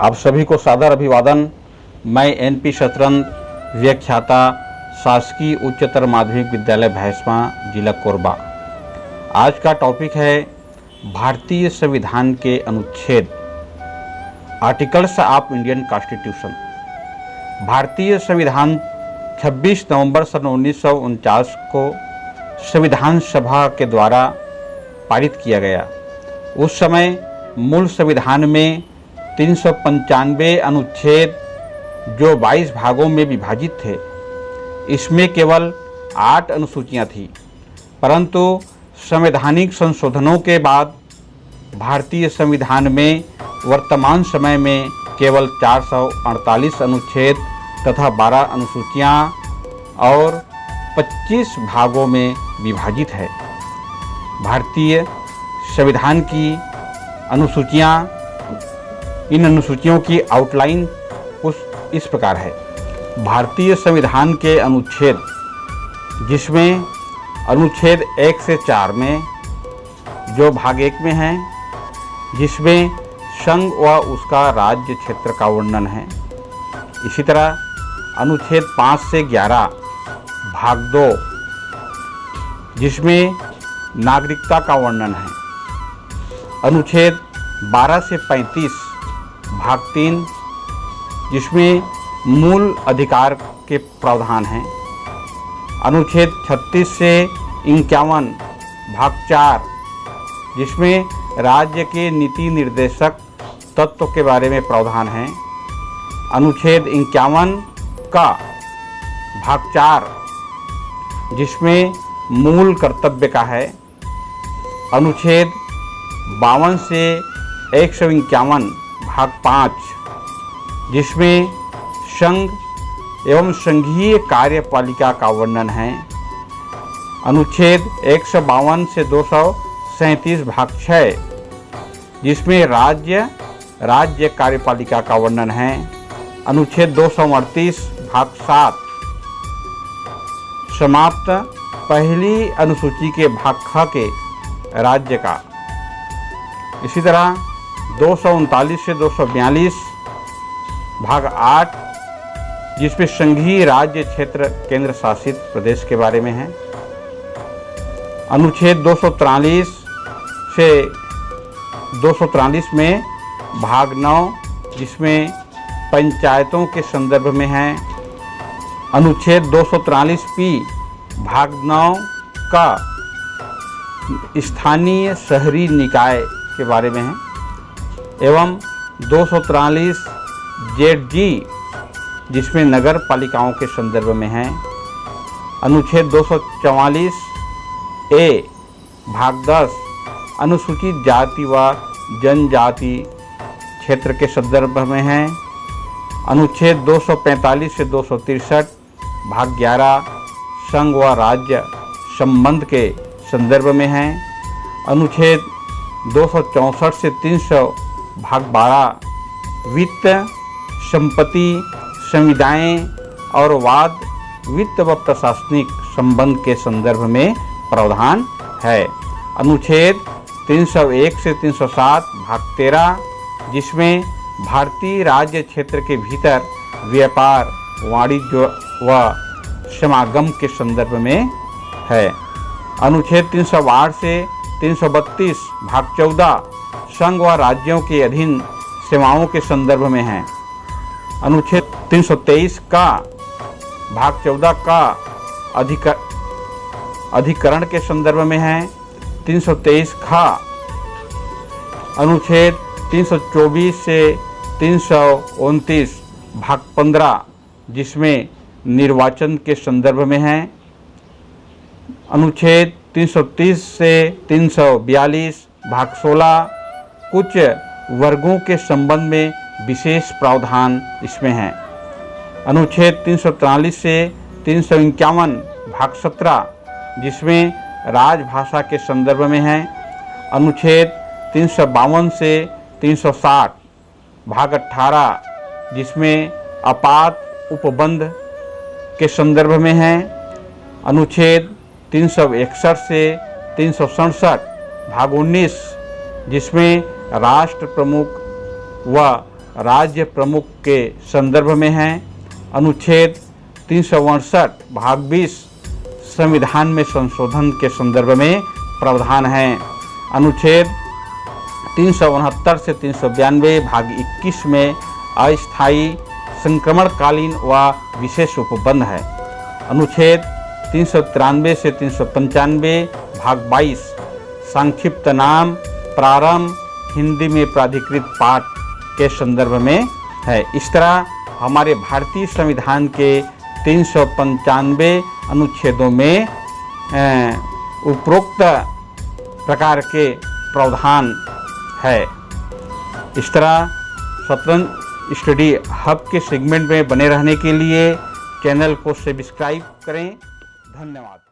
आप सभी को सादर अभिवादन। मैं एनपी शतरंज व्याख्याता, शासकीय उच्चतर माध्यमिक विद्यालय भैंसमा, जिला कोरबा। आज का टॉपिक है भारतीय संविधान के अनुच्छेद, आर्टिकल्स ऑफ इंडियन कॉन्स्टिट्यूशन। भारतीय संविधान 26 नवंबर सन 1949 को संविधान सभा के द्वारा पारित किया गया। उस समय मूल संविधान में 395 अनुच्छेद जो 22 भागों में विभाजित थे, इसमें केवल 8 अनुसूचियां थीं। परंतु संवैधानिक संशोधनों के बाद भारतीय संविधान में वर्तमान समय में केवल 448 अनुच्छेद तथा 12 अनुसूचियां और 25 भागों में विभाजित है। भारतीय संविधान की अनुसूचियां, इन अनुसूचियों की आउटलाइन कुछ इस प्रकार है। भारतीय संविधान के अनुच्छेद, जिसमें अनुच्छेद 1 से 4 में जो भाग 1 में है, जिसमें संघ व उसका राज्य क्षेत्र का वर्णन है। इसी तरह अनुच्छेद 5 से 11 भाग 2, जिसमें नागरिकता का वर्णन है। अनुच्छेद 12 से 35 भाग 3, जिसमें मूल अधिकार के प्रावधान हैं। अनुच्छेद 36 से 51 भाग 4, जिसमें राज्य के नीति निर्देशक तत्व के बारे में प्रावधान है। अनुच्छेद 51 का भाग 4, जिसमें मूल कर्तव्य का है। अनुच्छेद 52 से 151 भाग 5, जिसमें संघ एवं संघीय कार्यपालिका का वर्णन है। अनुच्छेद 152 से 237 भाग 6, जिसमें राज्य कार्यपालिका का वर्णन है। अनुच्छेद 238 भाग 7 समाप्त पहली अनुसूची के भाग ख के राज्य का। इसी तरह 239 से 242 भाग 8, जिसमें संघीय राज्य क्षेत्र केंद्र शासित प्रदेश के बारे में है। अनुच्छेद 243 से 243 में भाग 9, जिसमें पंचायतों के संदर्भ में है। अनुच्छेद 243 भाग 9 का स्थानीय शहरी निकाय के बारे में है, एवं 243 ZG, जिसमें नगर पालिकाओं के संदर्भ में है। अनुच्छेद 244 A भाग 10 अनुसूचित जाति व जनजाति क्षेत्र के संदर्भ में है। अनुच्छेद 245 से 263 भाग 11 संघ व राज्य संबंध के संदर्भ में है। अनुच्छेद 264 से 300 भाग 12 वित्त, संपत्ति, संविदाएं और वाद, वित्त व प्रशासनिक संबंध के संदर्भ में प्रावधान है। अनुच्छेद 301 से 307 भाग 13, जिसमें भारतीय राज्य क्षेत्र के भीतर व्यापार, वाणिज्य व समागम के संदर्भ में है। अनुच्छेद 308 से 332 भाग 14 संघ व राज्यों के अधीन सेवाओं के संदर्भ में है। अनुच्छेद 323 का भाग 14 का अधिकरण के संदर्भ में है। 323 खा अनुच्छेद 324 से 329 भाग 15, जिसमें निर्वाचन के संदर्भ में है। अनुच्छेद 330 से 342 भाग 16 कुछ वर्गों के संबंध में विशेष प्रावधान इसमें है। अनुच्छेद 343 से 351 भाग 17, जिसमें राजभाषा के संदर्भ में है। अनुच्छेद 352 से 360 भाग 18, जिसमें आपात उपबंध के संदर्भ में है। अनुच्छेद 361 से 367 भाग 19, जिसमें राष्ट्र प्रमुख व राज्य प्रमुख के संदर्भ में है। अनुच्छेद 362 भाग 20 संविधान में संशोधन के संदर्भ में प्रावधान है। अनुच्छेद 369 से 392 भाग 21 में अस्थायी संक्रमणकालीन व विशेष उपबंध है। अनुच्छेद 393 से 395 भाग 22 संक्षिप्त नाम प्रारंभ हिंदी में प्राधिकृत पाठ के संदर्भ में है। इस तरह हमारे भारतीय संविधान के 395 अनुच्छेदों में उपरोक्त प्रकार के प्रावधान है। इस तरह स्वतंत्र स्टडी हब के सेगमेंट में बने रहने के लिए चैनल को सब्सक्राइब करें। धन्यवाद।